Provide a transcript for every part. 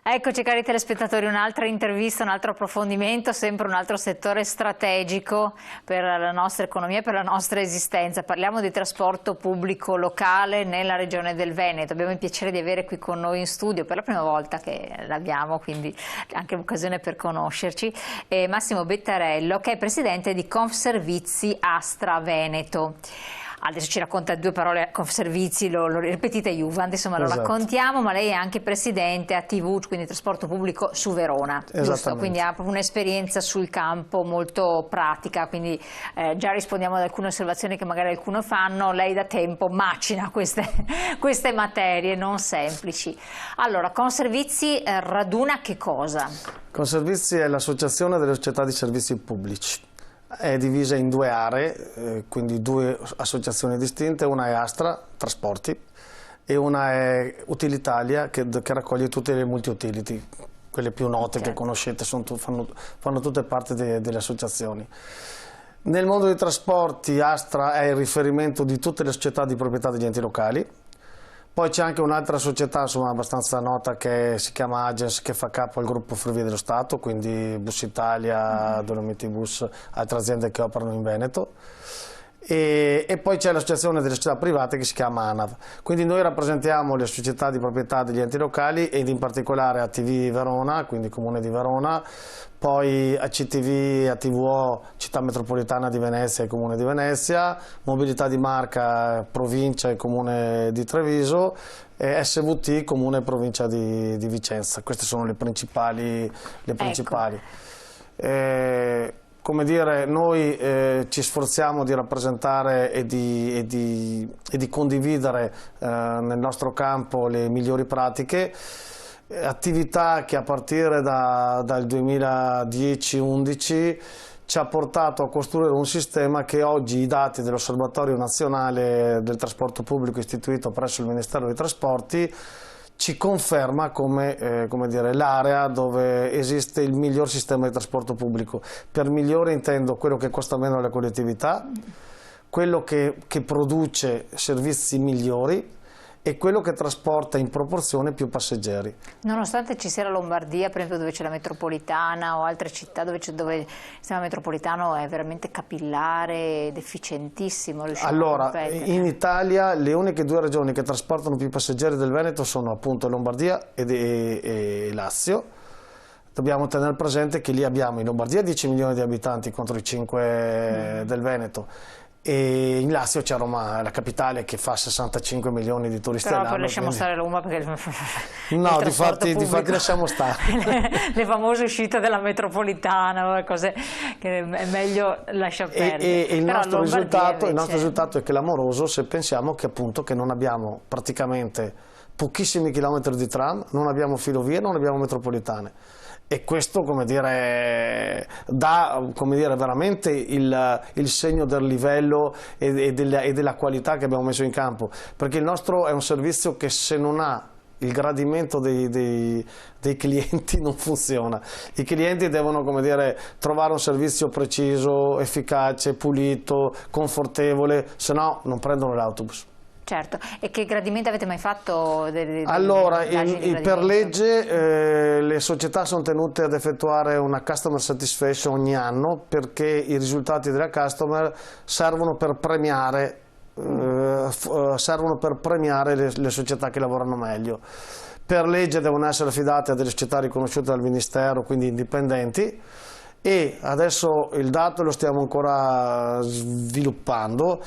Eccoci cari telespettatori, un'altra intervista, un altro approfondimento, sempre un altro settore strategico per la nostra economia e per la nostra esistenza. Parliamo di trasporto pubblico locale nella regione del Veneto. Abbiamo il piacere di avere qui con noi in studio, per la prima volta che l'abbiamo, quindi anche un'occasione per conoscerci, Massimo Bettarello, che è presidente di Confservizi Astra Veneto. Adesso ci racconta due parole, Confservizi, lo ripetite Juve, insomma lo raccontiamo, ma lei è anche presidente ATV, quindi trasporto pubblico su Verona, giusto? Quindi ha proprio un'esperienza sul campo molto pratica, quindi già rispondiamo ad alcune osservazioni che magari alcune fanno, lei da tempo macina queste materie non semplici. Allora, Confservizi raduna che cosa? Confservizi è l'associazione delle società di servizi pubblici. È divisa in due aree, quindi due associazioni distinte, una è Astra, Trasporti, e una è Utilitalia, che raccoglie tutte le multi-utility, quelle più note che conoscete, fanno tutte parte delle associazioni. Nel mondo dei trasporti Astra è il riferimento di tutte le società di proprietà degli enti locali. Poi c'è anche un'altra società insomma, abbastanza nota che si chiama Agence, che fa capo al gruppo Ferrovie dello Stato, quindi Bus Italia, Dolomiti Bus, altre aziende che operano in Veneto. E poi c'è l'associazione delle società private che si chiama ANAV. Quindi noi rappresentiamo le società di proprietà degli enti locali ed in particolare ATV Verona, quindi Comune di Verona, poi ACTV, ATVO, Città Metropolitana di Venezia e Comune di Venezia, Mobilità di Marca, Provincia e Comune di Treviso, e SVT, Comune e Provincia di Vicenza. Queste sono le principali. Come dire, noi ci sforziamo di rappresentare e di condividere nel nostro campo le migliori pratiche, attività che a partire dal 2010-11 ci ha portato a costruire un sistema che oggi i dati dell'Osservatorio Nazionale del Trasporto Pubblico istituito presso il Ministero dei Trasporti ci conferma come l'area dove esiste il miglior sistema di trasporto pubblico. Per migliore intendo quello che costa meno alla collettività, quello che produce servizi migliori e quello che trasporta in proporzione più passeggeri. Nonostante ci sia la Lombardia, per esempio, dove c'è la metropolitana, o altre città dove il sistema metropolitano è veramente capillare ed efficientissimo. Allora, in Italia le uniche due regioni che trasportano più passeggeri del Veneto sono appunto Lombardia e Lazio. Dobbiamo tenere presente che lì abbiamo in Lombardia 10 milioni di abitanti contro i 5 del Veneto. E in Lazio c'è Roma, la capitale, che fa 65 milioni di turisti all'anno. Però poi lasciamo stare Roma perché no, difatti lasciamo stare. Le famose uscite della metropolitana, cose che è meglio lasciar perdere. E il nostro risultato è clamoroso se pensiamo che appunto che non abbiamo praticamente pochissimi chilometri di tram, non abbiamo filovie, non abbiamo metropolitane. E questo, come dire, dà veramente il segno del livello e della qualità che abbiamo messo in campo, perché il nostro è un servizio che se non ha il gradimento dei clienti non funziona. I clienti devono, come dire, trovare un servizio preciso, efficace, pulito, confortevole, se no non prendono l'autobus. Certo, e che gradimento avete mai fatto? Allora, per legge le società sono tenute ad effettuare una customer satisfaction ogni anno, perché i risultati della customer servono per premiare, le società che lavorano meglio. Per legge devono essere affidate a delle società riconosciute dal Ministero, quindi indipendenti. E adesso il dato lo stiamo ancora sviluppando,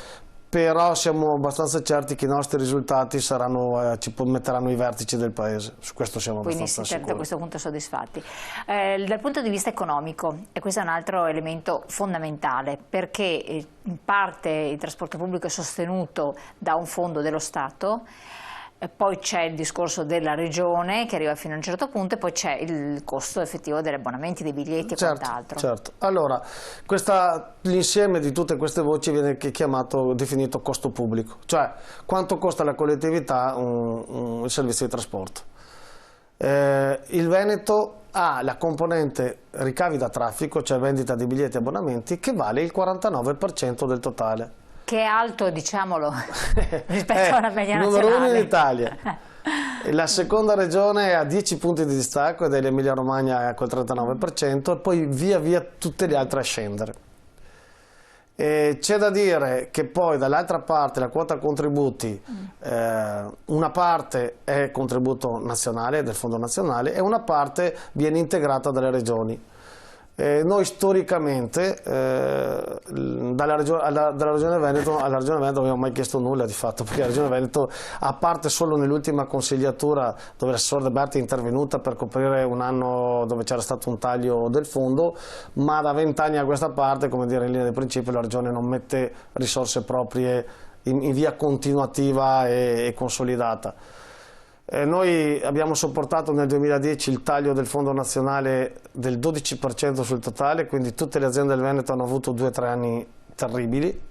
però siamo abbastanza certi che i nostri risultati ci metteranno i vertici del paese, su questo siamo abbastanza sicuri. Quindi da questo punto soddisfatti. Dal punto di vista economico, e questo è un altro elemento fondamentale, perché in parte il trasporto pubblico è sostenuto da un fondo dello Stato, poi c'è il discorso della regione che arriva fino a un certo punto e poi c'è il costo effettivo degli abbonamenti, dei biglietti e quant'altro. Certo, allora l'insieme di tutte queste voci viene definito costo pubblico, cioè quanto costa alla collettività il servizio di trasporto. Il Veneto ha la componente ricavi da traffico, cioè vendita di biglietti e abbonamenti, che vale il 49% del totale. Che è alto, diciamolo, rispetto alla media nazionale. Numero uno in Italia. La seconda regione ha 10 punti di distacco ed è l'Emilia Romagna col 39% e poi via via tutte le altre a scendere. C'è da dire che poi dall'altra parte la quota contributi, una parte è contributo nazionale del Fondo Nazionale e una parte viene integrata dalle regioni. Noi storicamente dalla Regione Veneto alla Regione Veneto non abbiamo mai chiesto nulla di fatto, perché la Regione Veneto, a parte solo nell'ultima consigliatura dove l'assessore De Berti è intervenuta per coprire un anno dove c'era stato un taglio del fondo, ma da 20 anni a questa parte, come dire, in linea di principio la Regione non mette risorse proprie in via continuativa e consolidata. Noi abbiamo sopportato nel 2010 il taglio del Fondo Nazionale del 12% sul totale, quindi tutte le aziende del Veneto hanno avuto 2 o 3 anni terribili.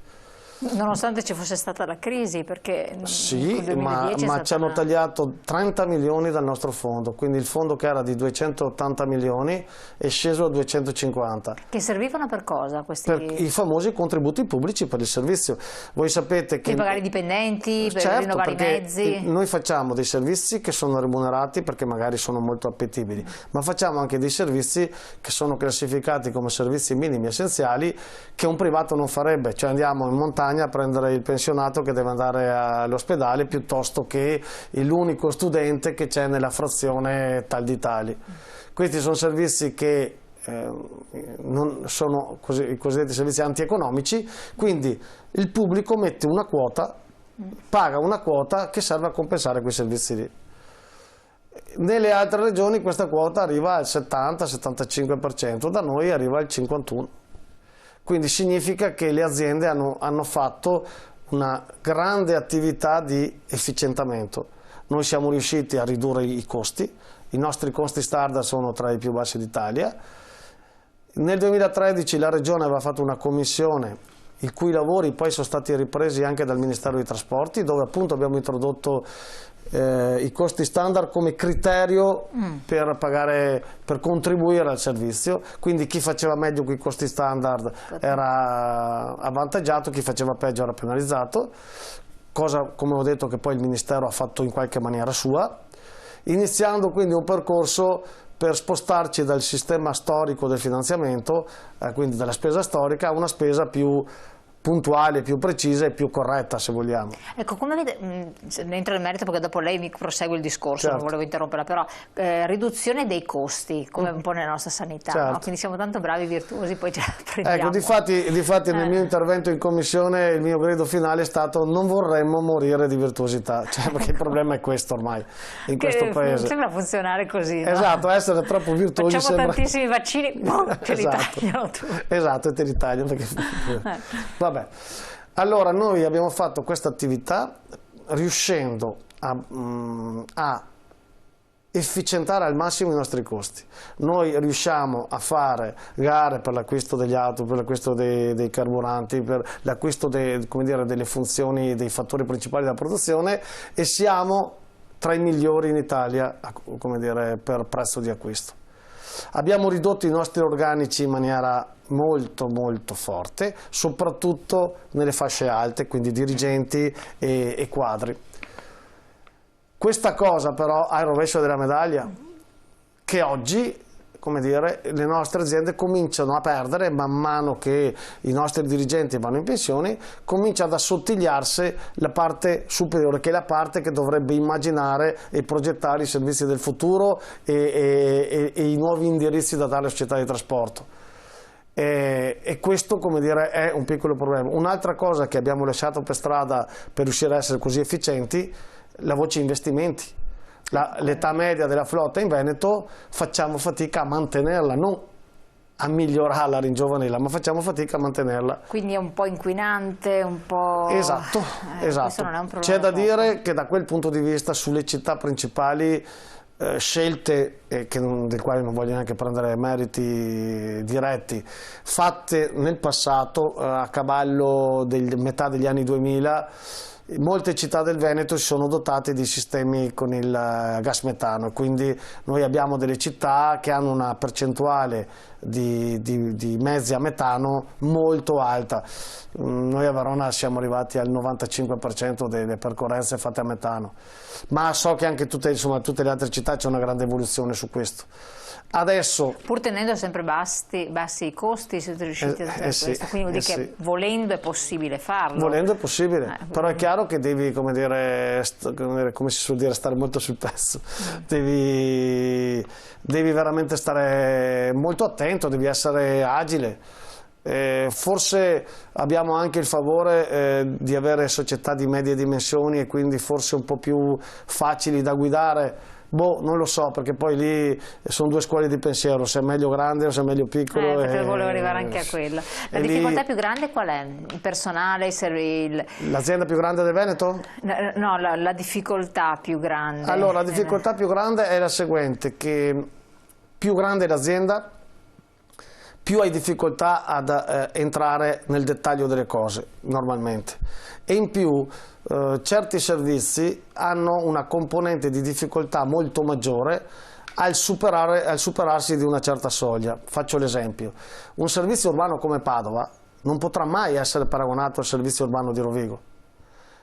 Nonostante ci fosse stata la crisi, perché sì, ma ci hanno tagliato 30 milioni dal nostro fondo, quindi il fondo che era di 280 milioni è sceso a 250. Che servivano per cosa questi? Per i famosi contributi pubblici per il servizio. Voi sapete che... Per pagare i dipendenti, per certo, rinnovare i mezzi? Noi facciamo dei servizi che sono remunerati perché magari sono molto appetibili, ma facciamo anche dei servizi che sono classificati come servizi minimi essenziali che un privato non farebbe, cioè andiamo in montagna a prendere il pensionato che deve andare all'ospedale piuttosto che l'unico studente che c'è nella frazione tal di tali. Questi sono servizi che non sono i cosiddetti servizi antieconomici, quindi il pubblico mette una quota, paga una quota che serve a compensare quei servizi lì. Nelle altre regioni questa quota arriva al 70-75%, da noi arriva al 51%. Quindi significa che le aziende hanno fatto una grande attività di efficientamento. Noi siamo riusciti a ridurre i costi, i nostri costi standard sono tra i più bassi d'Italia. Nel 2013 la Regione aveva fatto una commissione i cui lavori poi sono stati ripresi anche dal Ministero dei Trasporti, dove appunto abbiamo introdotto i costi standard come criterio per contribuire al servizio, quindi chi faceva meglio con i costi standard era avvantaggiato, chi faceva peggio era penalizzato, cosa, come ho detto, che poi il Ministero ha fatto in qualche maniera sua, iniziando quindi un percorso per spostarci dal sistema storico del finanziamento, quindi dalla spesa storica, a una spesa più puntuale, più precisa e più corretta, se vogliamo. Ecco, come vede, ne entro nel merito perché dopo lei mi prosegue il discorso, certo. Non volevo interromperla, però riduzione dei costi, come un po' nella nostra sanità, certo. No? Quindi siamo tanto bravi, virtuosi, poi ce la prendiamo. Ecco, difatti nel mio intervento in commissione il mio grido finale è stato: non vorremmo morire di virtuosità, cioè, perché il problema è questo ormai, in questo paese. Sembra funzionare così, no? Esatto, essere troppo virtuosi facciamo sembra... tantissimi vaccini, ce li esatto. tagliano tutti. Esatto, e te li tagliano perché... Vabbè. Allora noi abbiamo fatto questa attività riuscendo a efficientare al massimo i nostri costi. Noi riusciamo a fare gare per l'acquisto degli auto, per l'acquisto dei carburanti, per l'acquisto delle funzioni, dei fattori principali della produzione, e siamo tra i migliori in Italia, come dire, per prezzo di acquisto. Abbiamo ridotto i nostri organici in maniera molto forte, soprattutto nelle fasce alte, quindi dirigenti e quadri. Questa cosa però ha il rovescio della medaglia, che oggi, come dire, le nostre aziende cominciano a perdere man mano che i nostri dirigenti vanno in pensione, comincia ad assottigliarsi la parte superiore, che è la parte che dovrebbe immaginare e progettare i servizi del futuro e i nuovi indirizzi da dare alle società di trasporto. E questo, come dire, è un piccolo problema. Un'altra cosa che abbiamo lasciato per strada per riuscire a essere così efficienti, la voce investimenti. L'età media della flotta in Veneto facciamo fatica a mantenerla, non a migliorarla, a ringiovanirla, ma facciamo fatica a mantenerla. Quindi è un po' inquinante, un po'... Esatto, esatto. C'è da dire che da quel punto di vista sulle città principali scelte del quale non voglio neanche prendere meriti diretti, fatte nel passato a cavallo metà degli anni 2000, molte città del Veneto si sono dotate di sistemi con il gas metano, quindi noi abbiamo delle città che hanno una percentuale di mezzi a metano molto alta. Noi a Verona siamo arrivati al 95% delle percorrenze fatte a metano, ma so che anche insomma, tutte le altre città c'è una grande evoluzione su questo. Adesso, pur tenendo sempre bassi i costi, siete riusciti a fare questo, quindi vuol dire che volendo è possibile farlo. Volendo è possibile, però è chiaro che devi, come si suol dire, stare molto sul pezzo, devi veramente stare molto attento, devi essere agile. Forse abbiamo anche il favore di avere società di medie dimensioni e quindi forse un po' più facili da guidare. Boh, non lo so, perché poi lì sono due scuole di pensiero, se è meglio grande o se è meglio piccolo. Perché volevo arrivare anche a quella. La difficoltà più grande qual è? Il personale? L'azienda più grande del Veneto? No, la difficoltà più grande. Allora, la difficoltà più grande è la seguente, che più grande è l'azienda, più hai difficoltà ad entrare nel dettaglio delle cose, normalmente. E in più certi servizi hanno una componente di difficoltà molto maggiore al superarsi di una certa soglia. Faccio l'esempio. Un servizio urbano come Padova non potrà mai essere paragonato al servizio urbano di Rovigo,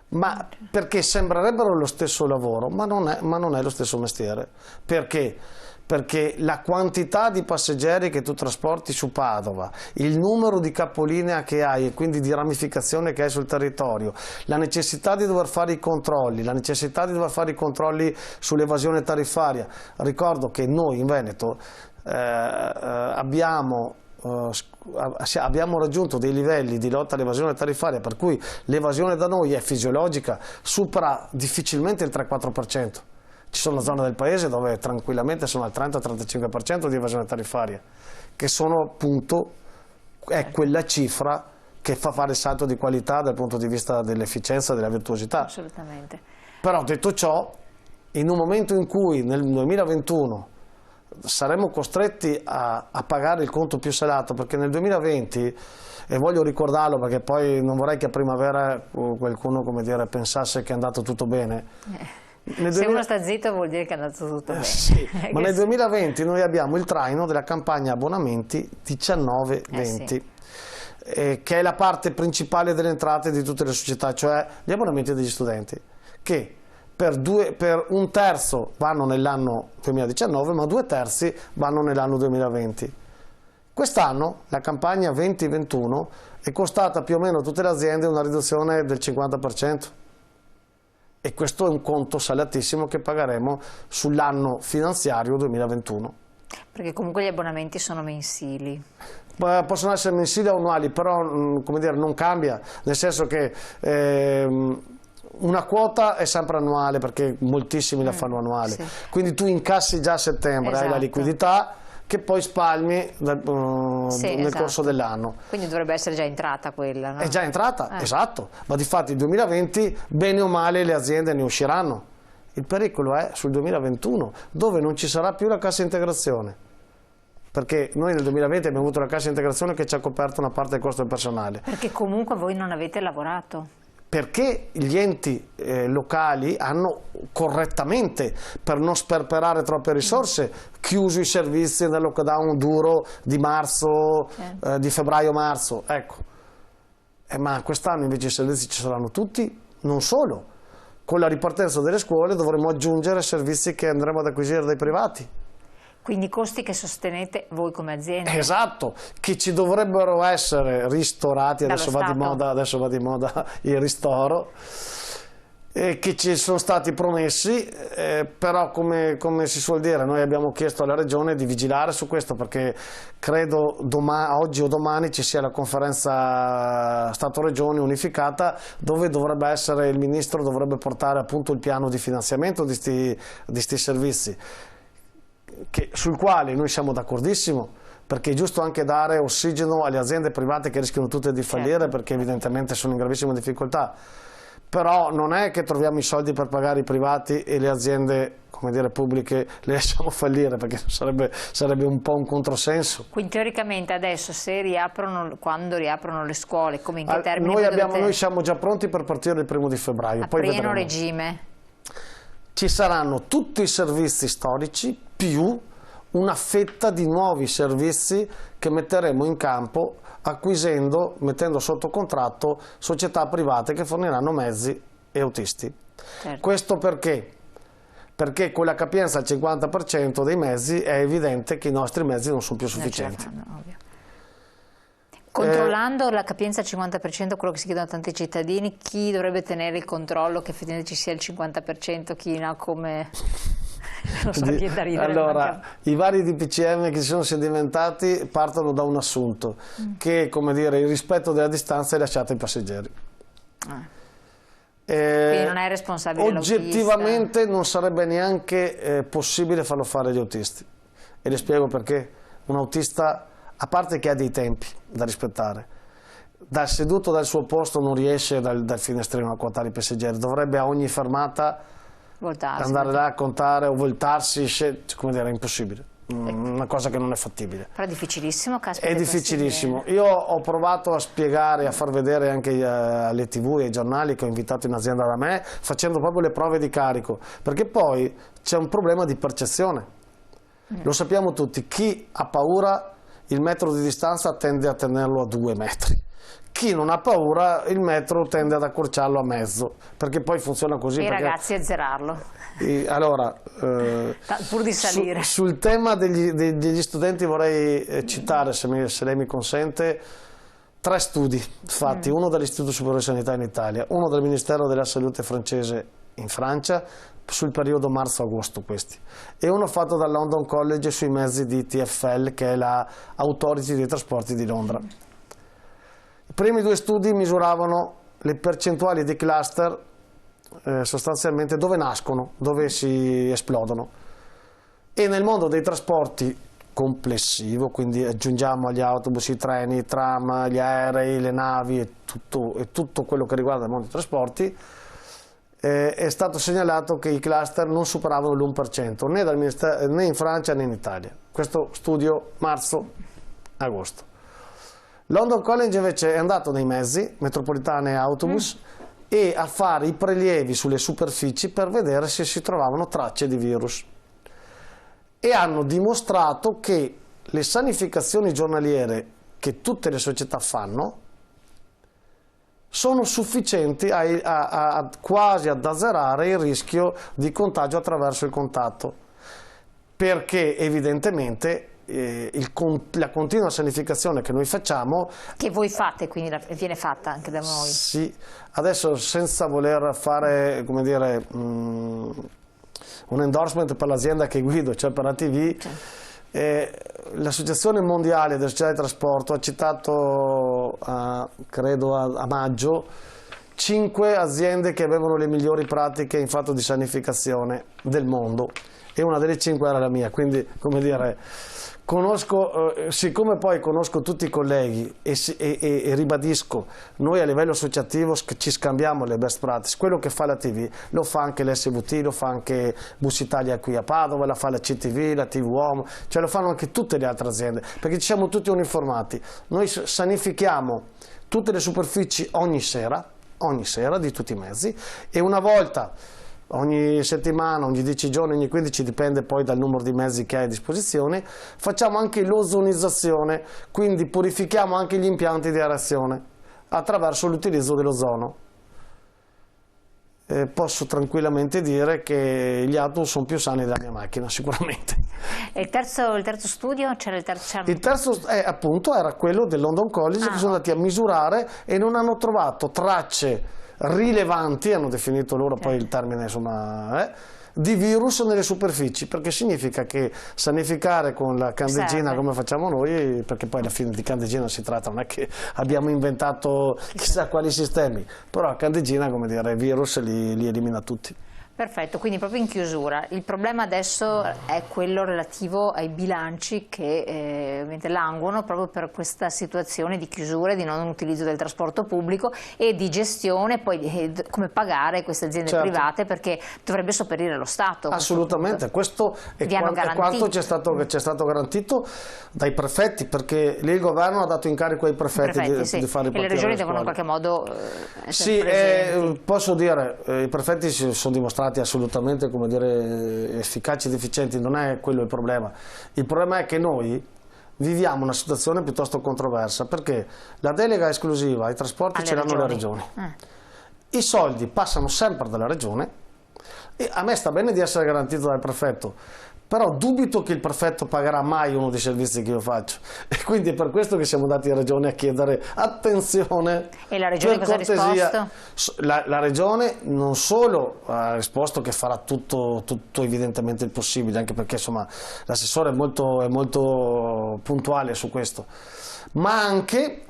ma perché sembrerebbero lo stesso lavoro, ma non è lo stesso mestiere. Perché? Perché la quantità di passeggeri che tu trasporti su Padova, il numero di capolinea che hai e quindi di ramificazione che hai sul territorio, la necessità di dover fare i controlli, la necessità di dover fare i controlli sull'evasione tariffaria. Ricordo che noi in Veneto abbiamo raggiunto dei livelli di lotta all'evasione tariffaria per cui l'evasione da noi è fisiologica, supera difficilmente il 3-4%. Ci sono zone del paese dove tranquillamente sono al 30-35% di evasione tariffaria, che sono appunto quella cifra che fa fare il salto di qualità dal punto di vista dell'efficienza e della virtuosità. Assolutamente. Però detto ciò, in un momento in cui nel 2021 saremo costretti a pagare il conto più salato, perché nel 2020, e voglio ricordarlo perché poi non vorrei che a primavera qualcuno pensasse che è andato tutto bene. Se uno sta zitto vuol dire che è andato tutto bene. Sì, ma nel 2020 noi abbiamo il traino della campagna abbonamenti 19-20, che è la parte principale delle entrate di tutte le società, cioè gli abbonamenti degli studenti, che per un terzo vanno nell'anno 2019, ma 2/3 vanno nell'anno 2020. Quest'anno la campagna 20-21 è costata più o meno a tutte le aziende una riduzione del 50%. E questo è un conto salatissimo che pagheremo sull'anno finanziario 2021. Perché comunque gli abbonamenti sono mensili. Possono essere mensili o annuali, però non cambia, nel senso che una quota è sempre annuale, perché moltissimi la fanno annuale. Sì. Quindi tu incassi già a settembre, hai la liquidità che poi spalmi nel corso dell'anno. Quindi dovrebbe essere già entrata quella, no? È già entrata, esatto, ma difatti il 2020 bene o male le aziende ne usciranno. Il pericolo è sul 2021, dove non ci sarà più la cassa integrazione, perché noi nel 2020 abbiamo avuto la cassa integrazione che ci ha coperto una parte del costo del personale. Perché comunque voi non avete lavorato. Perché gli enti locali hanno correttamente, per non sperperare troppe risorse, chiuso i servizi nel lockdown duro di marzo, di febbraio-marzo. Ecco. Ma quest'anno invece i servizi ci saranno tutti, non solo. Con la ripartenza delle scuole dovremo aggiungere servizi che andremo ad acquisire dai privati. Quindi costi che sostenete voi come azienda. Esatto, che ci dovrebbero essere ristorati, adesso va di moda il ristoro, che ci sono stati promessi, però come si suol dire noi abbiamo chiesto alla Regione di vigilare su questo, perché credo oggi o domani ci sia la conferenza Stato-Regioni unificata, dove dovrebbe essere il Ministro, dovrebbe portare appunto il piano di finanziamento di sti servizi. Sul quale noi siamo d'accordissimo, perché è giusto anche dare ossigeno alle aziende private che rischiano tutte di fallire, perché evidentemente sono in gravissima difficoltà, però non è che troviamo i soldi per pagare i privati e le aziende pubbliche le lasciamo fallire, perché sarebbe un po' un controsenso. Quindi teoricamente adesso quando riaprono le scuole, come in che termini? Noi siamo già pronti per partire il 1° di febbraio. A pieno regime? Ci saranno tutti i servizi storici più una fetta di nuovi servizi che metteremo in campo acquisendo, mettendo sotto contratto società private che forniranno mezzi e autisti. Certo. Questo perché? Perché con la capienza al 50% dei mezzi è evidente che i nostri mezzi non sono più sufficienti. Controllando la capienza al 50%, quello che si chiedono a tanti cittadini, chi dovrebbe tenere il controllo che effettivamente ci sia il 50%, chi no, come... Non so, viene da ridere. Allora, i vari DPCM che si sono sedimentati partono da un assunto, che come dire, il rispetto della distanza è lasciato ai passeggeri. Quindi non è responsabile oggettivamente non sarebbe neanche possibile farlo fare agli autisti, e le spiego perché. Un autista, a parte che ha dei tempi da rispettare, dal seduto dal suo posto non riesce dal finestrino a contare i passeggeri, dovrebbe a ogni fermata andare là a contare o voltarsi, come dire, è impossibile. Una cosa che non è fattibile. Però è difficilissimo, caspita. È difficilissimo. Io ho provato a spiegare, a far vedere anche alle TV e ai giornali che ho invitato in azienda da me, facendo proprio le prove di carico, perché poi c'è un problema di percezione. Lo sappiamo tutti, chi ha paura il metro di distanza tende a tenerlo a 2 metri. Chi non ha paura il metro tende ad accorciarlo a mezzo, perché poi funziona così. E i ragazzi azzerarlo. Allora, pur di salire. Sul tema degli studenti vorrei citare, se lei mi consente, 3 studi fatti, uno dall'Istituto Superiore di Sanità in Italia, uno dal Ministero della Salute francese in Francia, sul periodo marzo-agosto questi, e uno fatto dal London College sui mezzi di TfL, che è la Authority dei trasporti di Londra. I primi 2 studi misuravano le percentuali di cluster, sostanzialmente dove nascono, dove si esplodono, e nel mondo dei trasporti complessivo, quindi aggiungiamo agli autobus, i treni, i tram, gli aerei, le navi e tutto quello che riguarda il mondo dei trasporti, è stato segnalato che i cluster non superavano l'1% né in Francia né in Italia. Questo studio marzo-agosto. London College invece è andato nei mezzi, metropolitane e autobus, e a fare i prelievi sulle superfici per vedere se si trovavano tracce di virus. E hanno dimostrato che le sanificazioni giornaliere che tutte le società fanno sono sufficienti quasi ad azzerare il rischio di contagio attraverso il contatto, perché evidentemente la continua sanificazione che noi facciamo, che voi fate, quindi viene fatta anche da noi. Sì, adesso senza voler fare, come dire, un endorsement per l'azienda che guido, cioè per ATV, l'Associazione Mondiale delle Società di Trasporto ha citato, credo a maggio, 5 aziende che avevano le migliori pratiche in fatto di sanificazione del mondo, e una delle 5 era la mia, quindi, come dire, siccome poi conosco tutti i colleghi e ribadisco, noi a livello associativo ci scambiamo le best practice. Quello che fa la TV lo fa anche l'SVT, lo fa anche Bus Italia qui a Padova, la fa la CTV, la TV Uomo, cioè lo fanno anche tutte le altre aziende, perché ci siamo tutti uniformati. Noi sanifichiamo tutte le superfici ogni sera di tutti i mezzi, e una volta ogni settimana, ogni 10 giorni, ogni 15, dipende poi dal numero di mezzi che hai a disposizione, facciamo anche l'ozonizzazione, quindi purifichiamo anche gli impianti di aerazione attraverso l'utilizzo dell'ozono. Posso tranquillamente dire che gli autobus sono più sani della mia macchina, sicuramente. E il terzo studio? C'era il terzo? Il terzo appunto era quello del London College, che sono andati a misurare e non hanno trovato tracce rilevanti, hanno definito loro poi il termine, insomma, di virus nelle superfici, perché significa che sanificare con la candeggina come facciamo noi, perché poi alla fine di candeggina si tratta, non è che abbiamo inventato chissà quali sistemi, però la candeggina, come dire, i virus li elimina tutti. Perfetto, quindi proprio in chiusura, il problema adesso è quello relativo ai bilanci che ovviamente languono proprio per questa situazione di chiusura, di non utilizzo del trasporto pubblico e di gestione, poi come pagare queste aziende private, perché dovrebbe sopperire lo Stato. Assolutamente, questo è quanto ci è stato garantito dai prefetti, perché lì il governo ha dato incarico ai prefetti di fare i e le regioni devono in qualche modo essere presenti. Posso dire, i prefetti si sono dimostrati assolutamente, come dire, efficaci ed efficienti, non è quello il problema. Il problema è che noi viviamo una situazione piuttosto controversa, perché la delega esclusiva ai trasporti ce l'hanno le regioni. I soldi passano sempre dalla regione e a me sta bene di essere garantito dal prefetto, però dubito che il prefetto pagherà mai uno dei servizi che io faccio, e quindi è per questo che siamo andati in regione a chiedere attenzione. E la regione cosa ha risposto? La regione non solo ha risposto che farà tutto evidentemente il possibile, anche perché insomma l'assessore è molto puntuale su questo, ma anche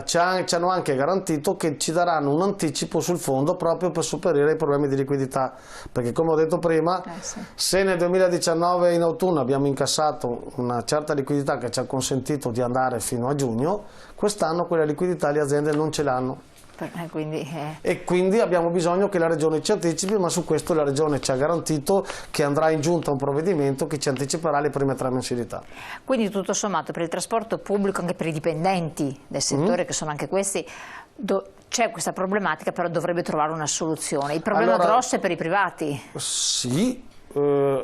ci hanno anche garantito che ci daranno un anticipo sul fondo proprio per superare i problemi di liquidità, perché come ho detto prima, se nel 2019 in autunno abbiamo incassato una certa liquidità che ci ha consentito di andare fino a giugno, quest'anno quella liquidità le aziende non ce l'hanno. E quindi abbiamo bisogno che la regione ci anticipi, ma su questo la regione ci ha garantito che andrà in giunta un provvedimento che ci anticiperà le prime 3 mensilità. Quindi tutto sommato per il trasporto pubblico, anche per i dipendenti del settore, che sono anche questi, c'è questa problematica, però dovrebbe trovare una soluzione. Il problema grosso è per i privati? Sì. Il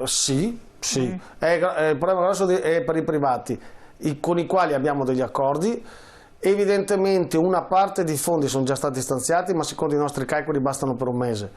problema grosso è per i privati, con i quali abbiamo degli accordi. Evidentemente una parte dei fondi sono già stati stanziati, ma secondo i nostri calcoli bastano per un mese.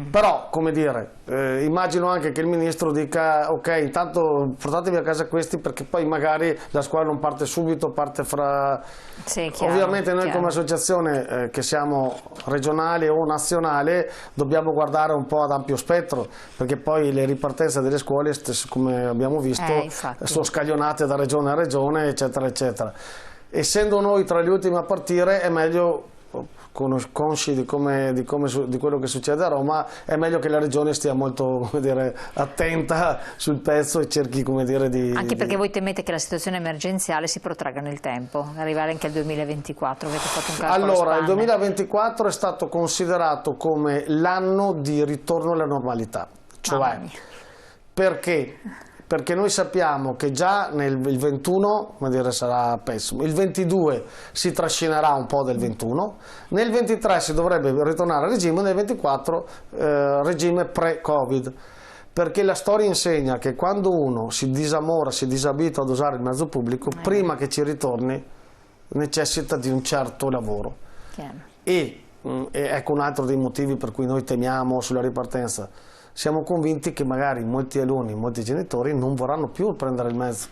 Però, come dire, immagino anche che il ministro dica: ok, intanto portatevi a casa questi, perché poi magari la scuola non parte subito, parte fra... Sì, chiaro, ovviamente noi come associazione, che siamo regionale o nazionale, dobbiamo guardare un po' ad ampio spettro, perché poi le ripartenze delle scuole, come abbiamo visto, sono scaglionate da regione a regione, eccetera, eccetera. Essendo noi tra gli ultimi a partire, è meglio, consci di quello che succede a Roma, è meglio che la regione stia molto, come dire, attenta sul pezzo e cerchi, come dire, di... Anche perché voi temete che la situazione emergenziale si protragga nel tempo, arrivare anche al 2024, avete fatto un calcolo a Allora, il 2024 è stato considerato come l'anno di ritorno alla normalità, cioè, perché? Perché noi sappiamo che già il 21, come dire, sarà pessimo, il 22 si trascinerà un po' del 21, nel 23 si dovrebbe ritornare a regime, nel 24 regime pre-Covid, perché la storia insegna che quando uno si disamora, si disabitua ad usare il mezzo pubblico, prima che ci ritorni necessita di un certo lavoro. E ecco un altro dei motivi per cui noi temiamo sulla ripartenza. Siamo convinti che magari molti alunni, molti genitori non vorranno più prendere il mezzo,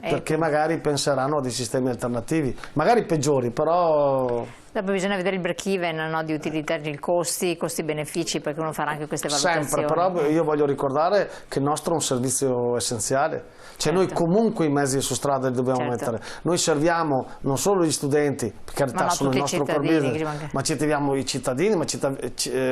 perché magari penseranno a dei sistemi alternativi, magari peggiori, però... Dopo bisogna vedere il break-even, no? Di utilizzare i costi-benefici, perché uno farà anche queste valutazioni. Sempre, però io voglio ricordare che il nostro è un servizio essenziale, cioè noi comunque i mezzi su strada li dobbiamo mettere, noi serviamo non solo gli studenti, per carità sono il nostro core business, ma serviamo i cittadini, ma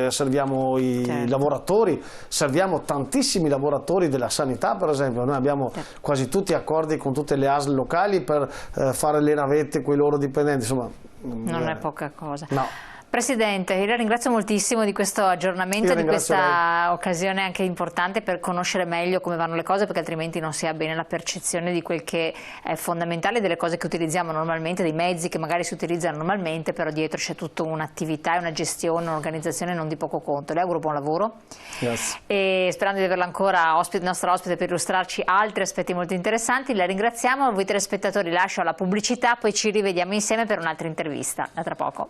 serviamo i lavoratori, serviamo tantissimi lavoratori della sanità, per esempio, noi abbiamo quasi tutti accordi con tutte le ASL locali per fare le navette con i loro dipendenti, insomma. Non è poca cosa. No. Presidente, io la ringrazio moltissimo di questo aggiornamento, di questa occasione anche importante per conoscere meglio come vanno le cose, perché altrimenti non si ha bene la percezione di quel che è fondamentale, delle cose che utilizziamo normalmente, dei mezzi che magari si utilizzano normalmente, però dietro c'è tutta un'attività, una gestione, un'organizzazione non di poco conto. Le auguro buon lavoro. E sperando di averla ancora nostra ospite per illustrarci altri aspetti molto interessanti. La ringraziamo, a voi telespettatori lascio alla pubblicità, poi ci rivediamo insieme per un'altra intervista. A tra poco.